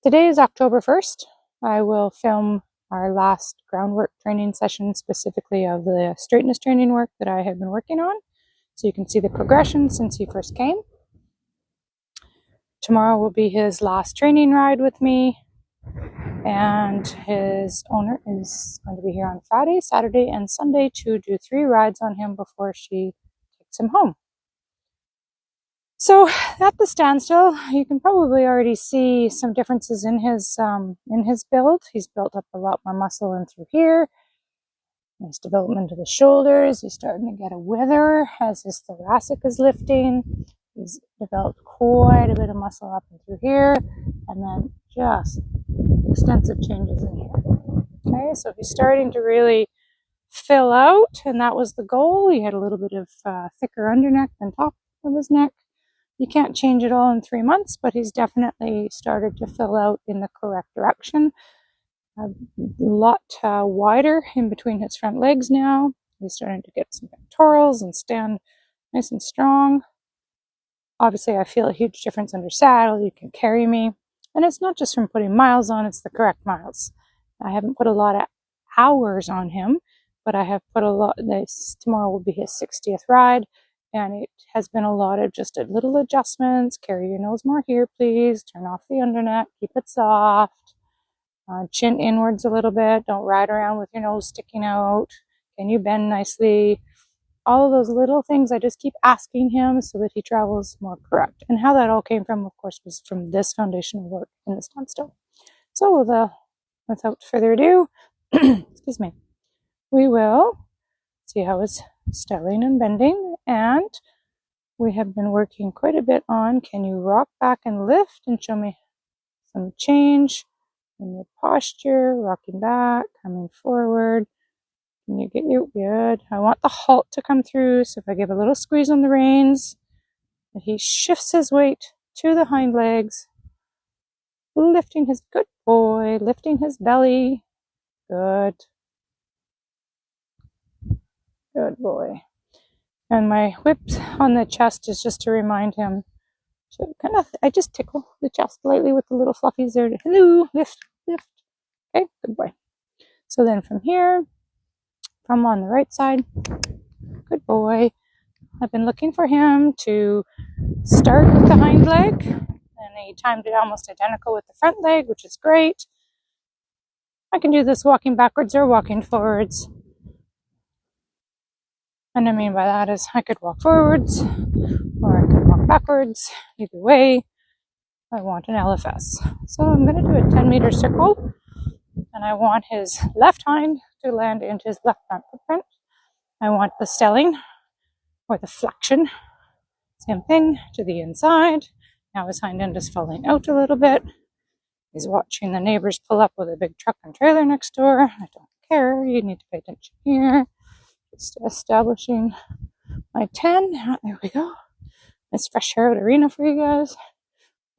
Today is October 1st. I will film our last groundwork training session, specifically of the straightness training work that I have been working on. So you can see the progression since he first came. Tomorrow will be his last training ride with me, and his owner is going to be here on Friday, Saturday, and Sunday to do 3 rides on him before she takes him home. So at the standstill, you can probably already see some differences in his build. He's built up a lot more muscle in through here. Nice development of the shoulders. He's starting to get a wither as his thoracic is lifting. He's developed quite a bit of muscle up and through here, and then just extensive changes in here. Okay, so he's starting to really fill out, and that was the goal. He had a little bit of thicker underneck than top of his neck. You can't change it all in 3 months, but he's definitely started to fill out in the correct direction. A lot wider in between his front legs now. He's starting to get some pectorals and stand nice and strong. Obviously, I feel a huge difference under saddle. You can carry me. And it's not just from putting miles on, it's the correct miles. I haven't put a lot of hours on him, but I have put a lot. Tomorrow will be his 60th ride. And it has been a lot of just little adjustments. Carry your nose more here, please. Turn off the underneck. Keep it soft. Chin inwards a little bit. Don't ride around with your nose sticking out. Can you bend nicely? All of those little things I just keep asking him so that he travels more correct. And how that all came from, of course, was from this foundational work in the standstill. So without further ado, excuse me, we will see how his stelling and bending, and we have been working quite a bit on can you rock back and lift, and show me some change in your posture, rocking back, coming forward. Can you get your good? I want the halt to come through, so if I give a little squeeze on the reins, that he shifts his weight to the hind legs, lifting his good boy, lifting his belly. Good boy. And my whip on the chest is just to remind him to I just tickle the chest lightly with the little fluffies there. Hello, lift. Okay, good boy. So then from here, from on the right side, good boy. I've been looking for him to start with the hind leg, and he timed it almost identical with the front leg, which is great. I can do this walking backwards or walking forwards. And I mean by that is I could walk forwards or I could walk backwards. Either way, I want an LFS. So I'm going to do a 10-meter circle, and I want his left hind to land into his left front footprint. I want the stelling or the flexion, same thing, to the inside. Now his hind end is falling out a little bit. He's watching the neighbors pull up with a big truck and trailer next door. I don't care. You need to pay attention here. Just establishing my 10. There we go. Nice fresh hair out arena for you guys.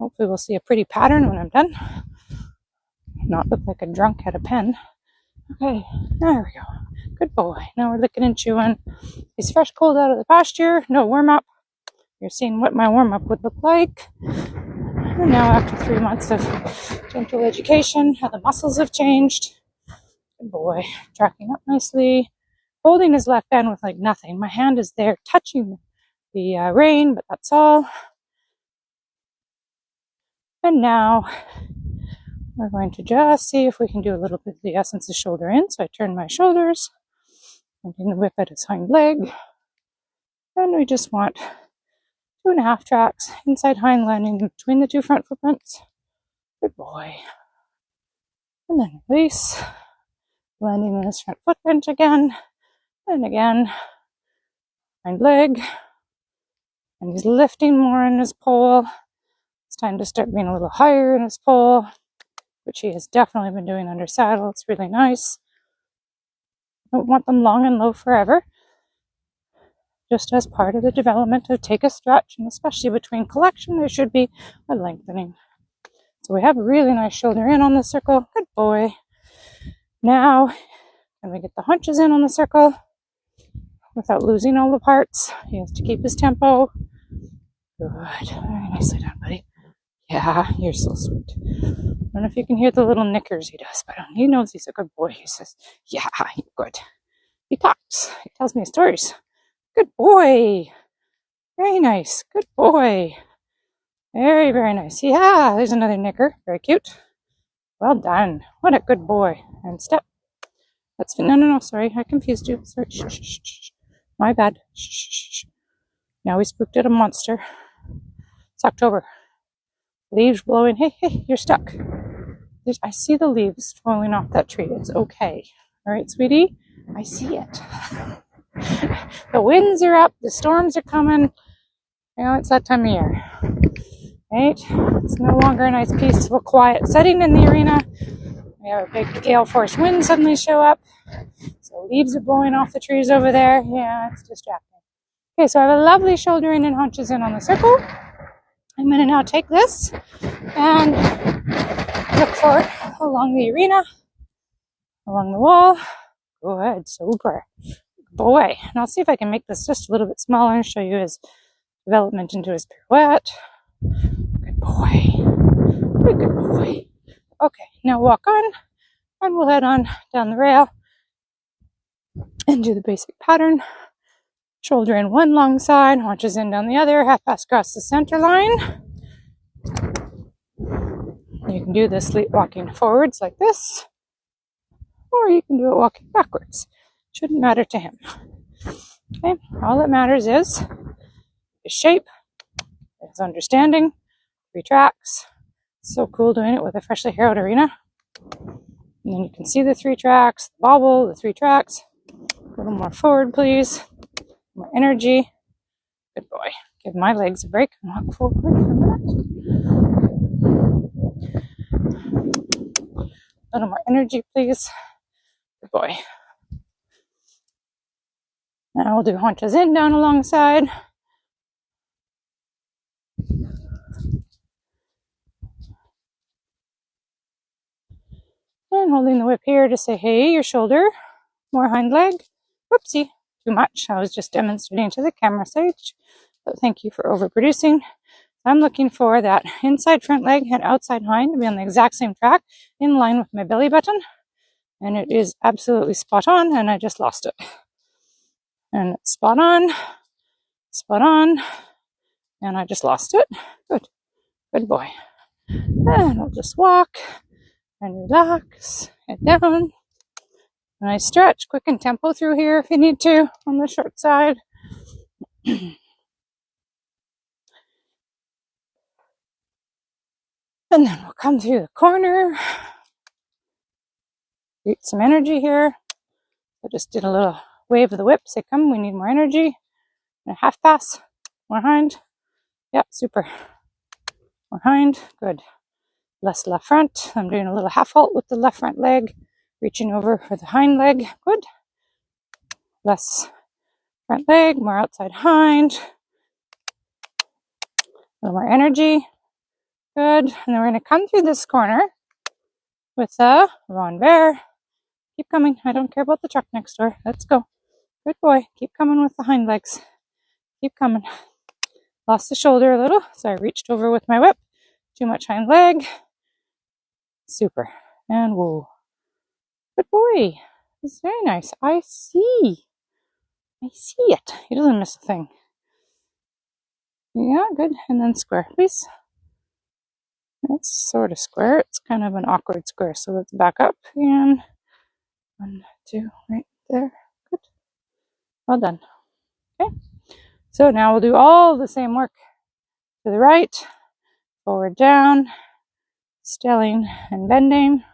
Hopefully we'll see a pretty pattern when I'm done. Not look like a drunk at a pen. Okay, there we go. Good boy. Now we're licking and chewing. He's fresh cold out of the pasture. No warm-up. You're seeing what my warm-up would look like. And now after 3 months of gentle education, how the muscles have changed. Good boy. Tracking up nicely. Holding his left hand with like nothing. My hand is there touching the rein, but that's all. And now we're going to just see if we can do a little bit of the essence of shoulder in. So I turn my shoulders, pointing the whip at his hind leg. And we just want 2.5 tracks, inside hind landing between the 2 front footprints. Good boy. And then release, landing in his front footprint again. And again, hind leg, and he's lifting more in his pole. It's time to start being a little higher in his pole, which he has definitely been doing under saddle. It's really nice. Don't want them long and low forever. Just as part of the development to take a stretch, and especially between collection, there should be a lengthening. So we have a really nice shoulder in on the circle. Good boy. Now, can we get the haunches in on the circle without losing all the parts? He has to keep his tempo. Good. Very nicely done, buddy. Yeah, you're so sweet. I don't know if you can hear the little knickers he does, but he knows he's a good boy. He says, yeah, you're good. He talks. He tells me stories. Good boy. Very nice. Good boy. Very, very nice. Yeah, there's another knicker. Very cute. Well done. What a good boy. And step. That's no. Sorry, I confused you. Sorry. Shh, shh, shh. My bad. Shh, shh, shh. Now we spooked at a monster. It's October. Leaves blowing. Hey, you're stuck. I see the leaves falling off that tree. It's okay. All right, sweetie? I see it. The winds are up. The storms are coming. You know, it's that time of year. Right? It's no longer a nice, peaceful, quiet setting in the arena. We have a big gale force wind suddenly show up. So leaves are blowing off the trees over there. Yeah, it's distracting. Okay, so I have a lovely shoulder in and haunches in on the circle. I'm going to now take this and look for it along the arena, along the wall. Good, super. Boy. And I'll see if I can make this just a little bit smaller and show you his development into his pirouette. Good boy. Good boy. Okay, now walk on, and we'll head on down the rail and do the basic pattern. Shoulder in one long side, haunches in down the other, half pass across the center line. You can do this walking forwards like this, or you can do it walking backwards. Shouldn't matter to him. Okay, all that matters is his shape, his understanding, 3 tracks. It's so cool doing it with a freshly harrowed arena. And then you can see the 3 tracks, the bobble, the 3 tracks. A little more forward, please. More energy. Good boy. Give my legs a break and walk forward for a minute. A little more energy, please. Good boy. Now we'll do haunches in, down alongside. And holding the whip here to say, hey, your shoulder. More hind leg. Whoopsie. Too much. I was just demonstrating to the camera side. But thank you for overproducing. I'm looking for that inside front leg and outside hind to be on the exact same track in line with my belly button. And it is absolutely spot on, and I just lost it. And it's spot on, and I just lost it. Good boy. And I'll just walk and relax, head down. And I stretch, quicken tempo through here if you need to on the short side. And then we'll come through the corner. Get some energy here. I just did a little wave of the whip, say, come, we need more energy. And a half pass, more hind. Yeah, super. More hind, good. Less left front. I'm doing a little half halt with the left front leg, reaching over for the hind leg. Good. Less front leg, more outside hind. A little more energy. Good. And then we're going to come through this corner with a Ron Bear. Keep coming. I don't care about the truck next door. Let's go. Good boy. Keep coming with the hind legs. Keep coming. Lost the shoulder a little, so I reached over with my whip. Too much hind leg. Super. And whoa. Good boy. It's very nice. I see it. He doesn't miss a thing. Yeah, good. And then square, please. It's sort of square. It's kind of an awkward square. So let's back up and 1, 2, right there. Good. Well done. Okay. So now we'll do all the same work to the right, forward, down, stelling and bending.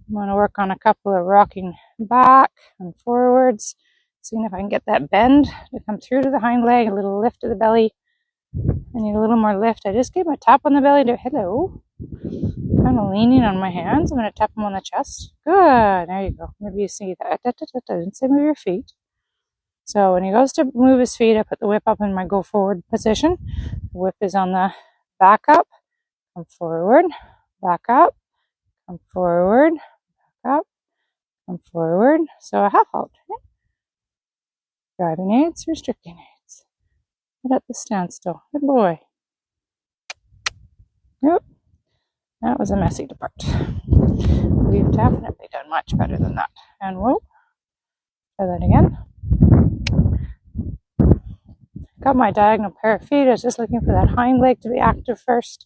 I'm going to work on a couple of rocking back and forwards, seeing if I can get that bend to come through to the hind leg, a little lift of the belly. I need a little more lift. I just gave my tap on the belly to hello. Kind of leaning on my hands. I'm going to tap him on the chest. Good. There you go. Maybe you see that. I didn't say move your feet. So when he goes to move his feet, I put the whip up in my go forward position. The whip is on the back up, come forward, back up, come forward, back up, come forward. So a half halt. Okay? Driving aids, restricting aids. But at the standstill. Good boy. Yep, that was a messy part. We've definitely done much better than that. And whoa, try that again. Got my diagonal pair of feet. I was just looking for that hind leg to be active first.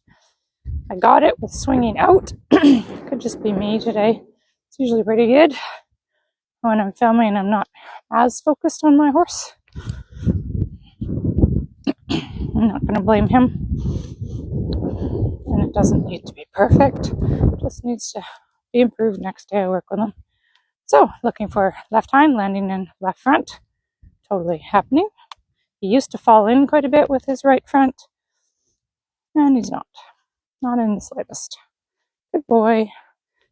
I got it with swinging out. Could just be me today. It's usually pretty good when I'm filming and I'm not as focused on my horse. I'm not going to blame him. And it doesn't need to be perfect. It just needs to be improved next day I work with him. So, looking for left hind, landing in left front. Totally happening. He used to fall in quite a bit with his right front. And he's not. Not in the slightest. Good boy.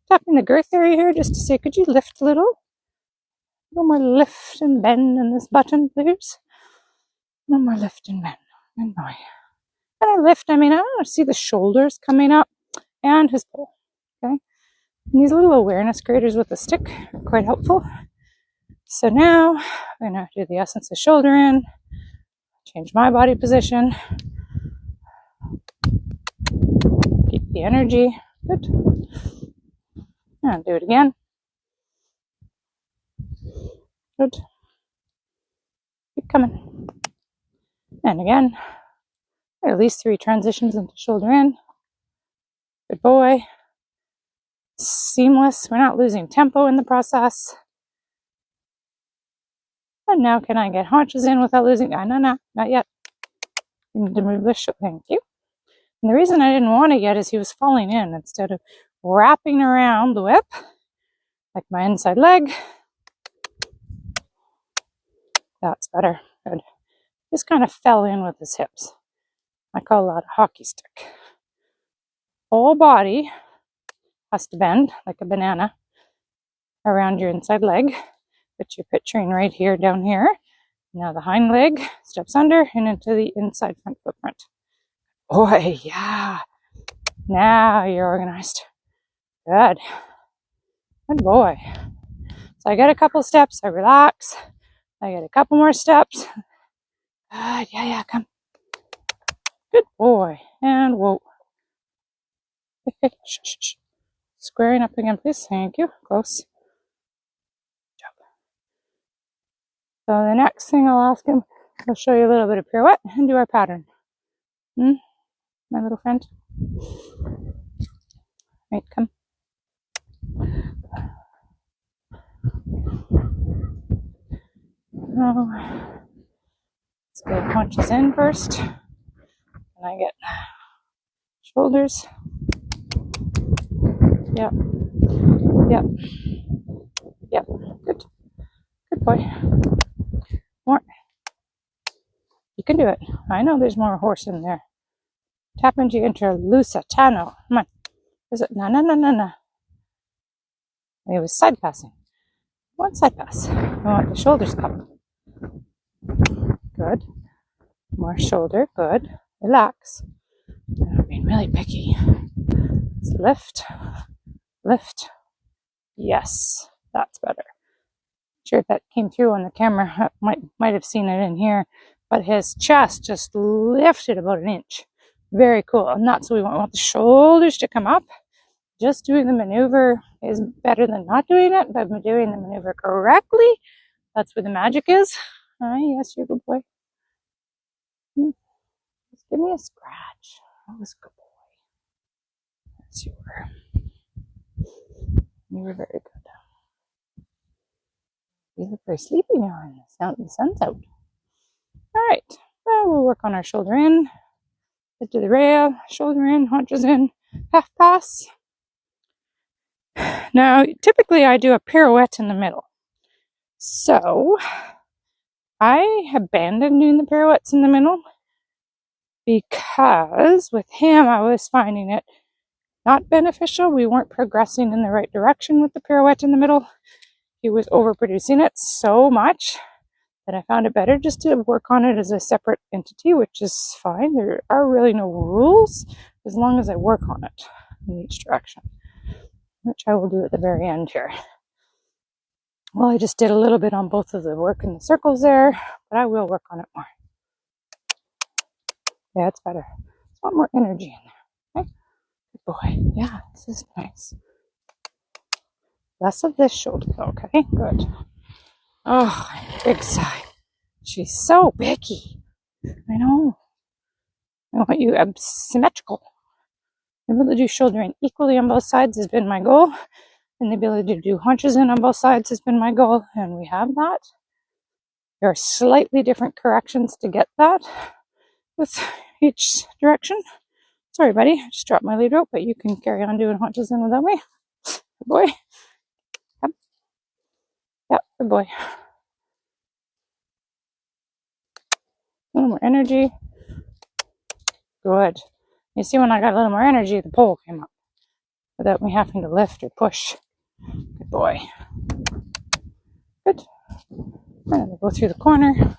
Tapping the girth area here just to say, could you lift a little? A little more lift and bend in this button, please. A little more lift and bend. Good boy. And I lift, I want to see the shoulders coming up and his pole. Okay. And these little awareness graders with the stick are quite helpful. So now I'm going to do the essence of shoulder in, change my body position, keep the energy. Good. And do it again. Good. Keep coming. And again. At least 3 transitions into shoulder in. Good boy. Seamless. We're not losing tempo in the process. And now can I get haunches in without losing? No, not yet. You need to move this. Thank you. And the reason I didn't want it yet is he was falling in instead of wrapping around the whip, like my inside leg. That's better. Good. Just kind of fell in with his hips. I call that a hockey stick. Whole body has to bend like a banana around your inside leg, which you're picturing right here, down here. Now the hind leg steps under and into the inside front footprint. Boy, yeah. Now you're organized. Good. Good boy. So I get a couple steps, I relax. I get a couple more steps. Good, yeah, come. Good boy. And whoa. Shh. Squaring up again, please. Thank you. Close. Good job. So the next thing I'll ask him, I'll show you a little bit of pirouette and do our pattern. My little friend. Right, come. Oh. Let's get haunches in first. And I get shoulders. Yep. Good. Good boy. More. You can do it. I know there's more horse in there. Tap into your Lusitano. Come on. Is it? No. It was side passing. One side pass. I want the shoulders up. Good. More shoulder. Good. Relax. I'm being really picky. Let's lift. Yes, that's better. Not sure if that came through on the camera. Might have seen it in here, but his chest just lifted about an inch. Very cool. And that's what we want the shoulders to come up. Just doing the maneuver is better than not doing it, but doing the maneuver correctly, that's where the magic is. Yes, you're a good boy. Just give me a scratch. That was a good boy. Yes, you were. You were very good. You look very sleepy now, and the sun's out. All right, well, we'll work on our shoulder in. Head to the rail, shoulder in, haunches in, half pass. Now, typically I do a pirouette in the middle. So, I abandoned doing the pirouettes in the middle because with him I was finding it not beneficial. We weren't progressing in the right direction with the pirouette in the middle. He was overproducing it so much that I found it better just to work on it as a separate entity, which is fine. There are really no rules as long as I work on it in each direction, which I will do at the very end here. Well, I just did a little bit on both of the work in the circles there, but I will work on it more. Yeah, it's better. There's a lot more energy in there. Okay. boy. Yeah, this is nice. Less of this shoulder, okay? Good. Oh, big sigh. She's so biggy. I know. I want you symmetrical. The ability to do shouldering equally on both sides has been my goal, and the ability to do haunches in on both sides has been my goal, and we have that. There are slightly different corrections to get that with each direction. Sorry, buddy, I just dropped my lead rope, but you can carry on doing haunches in without me. Good boy. Yep. Yep, good boy. A little more energy. Good. You see, when I got a little more energy, the pole came up without me having to lift or push. Good boy. Good. And then we'll go through the corner.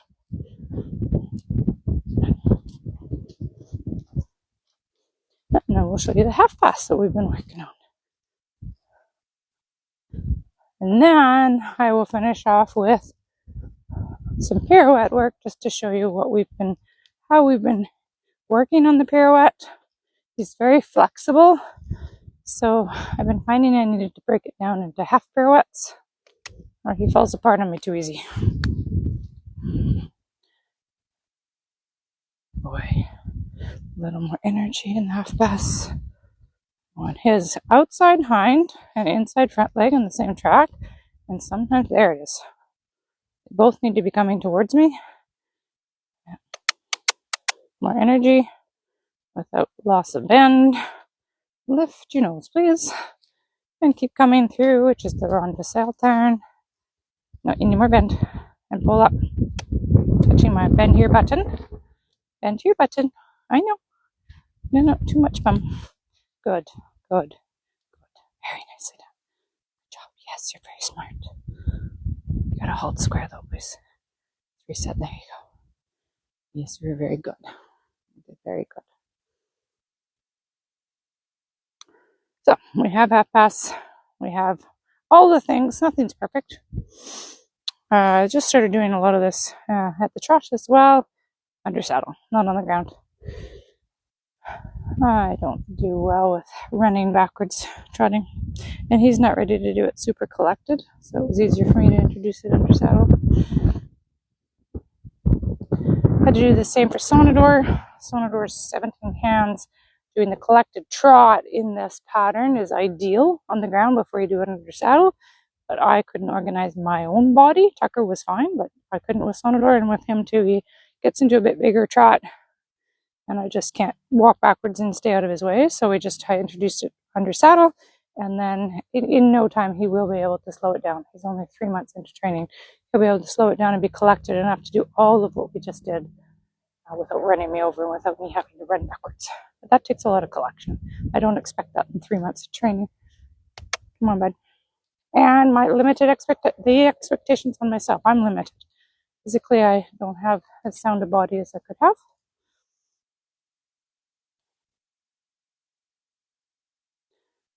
And then we'll show you the half pass that we've been working on. And then I will finish off with some pirouette work just to show you how we've been working on the pirouette. He's very flexible, so I've been finding I needed to break it down into half pirouettes, or he falls apart on me too easy. Boy, a little more energy in the half pass. On his outside hind and inside front leg on the same track, and sometimes there it is. They both need to be coming towards me. More energy without loss of bend. Lift your nose, please, and keep coming through, which is the rond vaisselle turn. No, any more bend, and pull up. Touching my bend here button. Bend here button. I know. No, too much, bum. Good. Very nicely done. Good job. Yes, you're very smart. You gotta hold square though, please. Reset. There you go. Yes, you're very good. You did very good. So we have half pass. We have all the things. Nothing's perfect. I just started doing a lot of this at the trot as well. Under saddle, not on the ground. I don't do well with running backwards trotting, and he's not ready to do it super collected, so it was easier for me to introduce it under saddle. Had to do the same for Sonador. Sonador's 17 hands. Doing the collected trot in this pattern is ideal on the ground before you do it under saddle, but I couldn't organize my own body. Tucker was fine, but I couldn't with Sonador, and with him too. He gets into a bit bigger trot, and I just can't walk backwards and stay out of his way, so I introduced it under saddle, and then in no time he will be able to slow it down. He's only 3 months into training. He'll be able to slow it down and be collected enough to do all of what we just did without running me over and without me having to run backwards. But that takes a lot of collection. I don't expect that in 3 months of training. Come on, bud. And my the expectations on myself, I'm limited. Physically, I don't have as sound a body as I could have.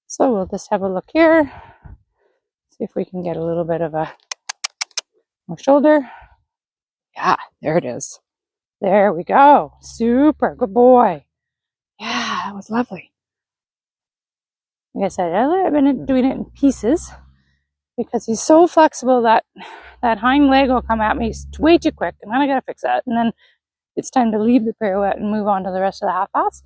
So we'll just have a look here. See if we can get a little bit of a more shoulder. Yeah, there it is. There we go. Super. Good boy. Yeah, that was lovely. Like I said, I've been doing it in pieces because he's so flexible that hind leg will come at me way too quick, and then I gotta fix that. And then it's time to leave the pirouette and move on to the rest of the half pass.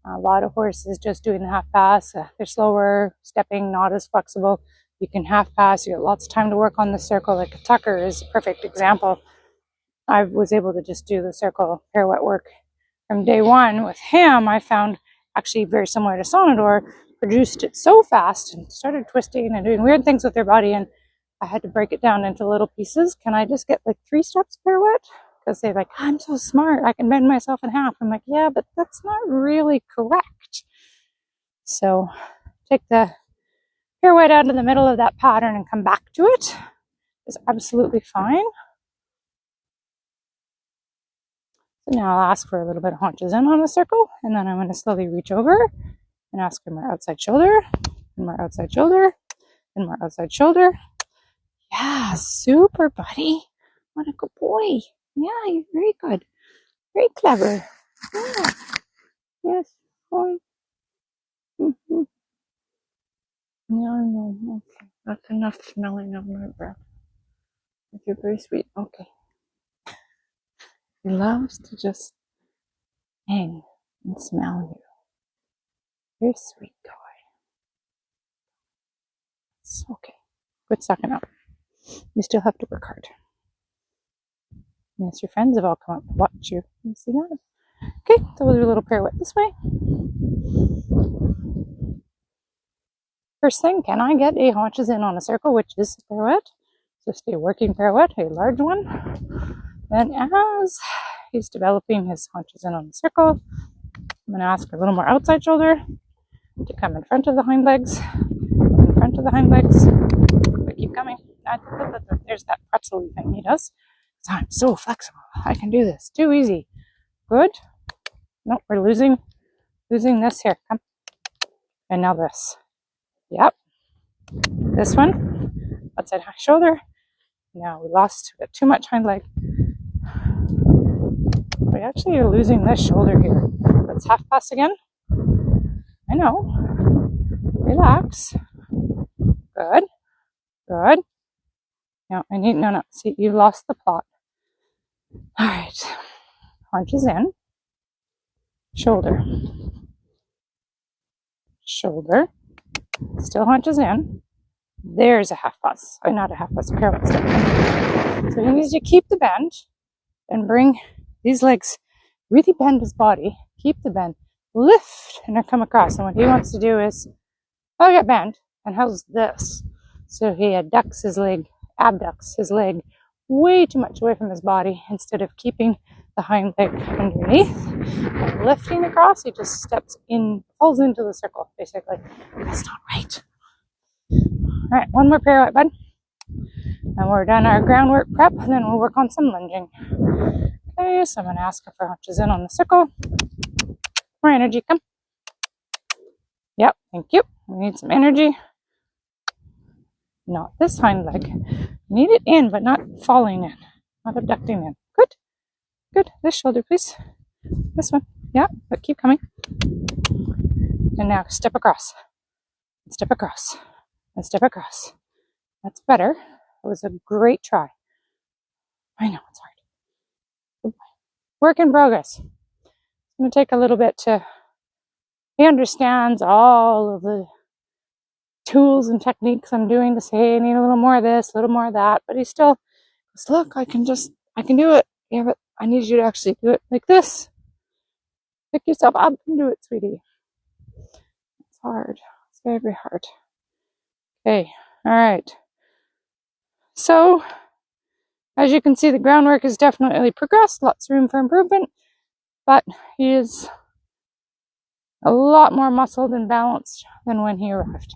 A lot of horses just doing the half pass. They're slower, stepping, not as flexible. You can half pass. You have lots of time to work on the circle. Like Tucker is a perfect example. I was able to just do the circle pirouette work from day one. With him, I found actually very similar to Sonador, produced it so fast and started twisting and doing weird things with their body, and I had to break it down into little pieces. Can I just get like 3 steps pirouette? Because they're like, I'm so smart, I can bend myself in half. I'm like, yeah, but that's not really correct. So take the pirouette out of the middle of that pattern and come back to it is absolutely fine. So now I'll ask for a little bit of haunches in on a circle, and then I'm going to slowly reach over and ask for more outside shoulder, and more outside shoulder, and more outside shoulder. Yeah, super, buddy. What a good boy. Yeah, you're very good. Very clever. Yeah. Yes, boy. Mm-hmm. Yeah, I know. Okay. That's enough smelling of my breath. You're very sweet. Okay. He loves to just hang and smell you. You're a sweet guy. It's okay. Quit sucking up. You still have to work hard. Yes, your friends have all come up to watch you. You see that? Okay, so we'll do a little pirouette this way. First thing, can I get a haunches in on a circle, which is a pirouette? Just a working pirouette, a large one. Then as he's developing his haunches in on the circle, I'm going to ask for a little more outside shoulder to come in front of the hind legs, in front of the hind legs. But keep coming. There's that pretzel thing he does. I'm so flexible. I can do this. Too easy. Good. Nope, we're losing this here. Come. And now this. Yep. This one. Outside shoulder. Now we got too much hind leg. We actually are losing this shoulder here. Let's half pass again. I know. Relax. Good. Good. No, no. See, you lost the plot. All right. Haunches in. Shoulder. Shoulder. Still haunches in. There's a half pass. Not a half pass, a pirouette step. So he needs to keep the bend and bring these legs, really bend his body, keep the bend, lift, and then come across. And what he wants to do is, get bend, and how's this? So he abducts his leg way too much away from his body instead of keeping the hind leg underneath and lifting across. He just steps in, falls into the circle, basically. That's not right. All right, one more pirouette, bud. And we're done our groundwork prep, and then we'll work on some lunging. Okay, so I'm going to ask her for haunches in on the circle. More energy, come. Yep, thank you. We need some energy. Not this hind leg. Need it in, but not falling in, not abducting in. Good, good. This shoulder, please. This one. Yeah, but keep coming. And now step across. Step across. And step across. That's better. It was a great try. I know it's hard. Work in progress. It's going to take a little bit to... He understands all of the tools and techniques I'm doing to say, I need a little more of this, a little more of that. But he still goes, look, I can do it. Yeah, but I need you to actually do it like this. Pick yourself up and do it, sweetie. It's hard. It's very, very hard. Okay. All right. So, as you can see, the groundwork has definitely progressed. Lots of room for improvement. But he is a lot more muscled and balanced than when he arrived.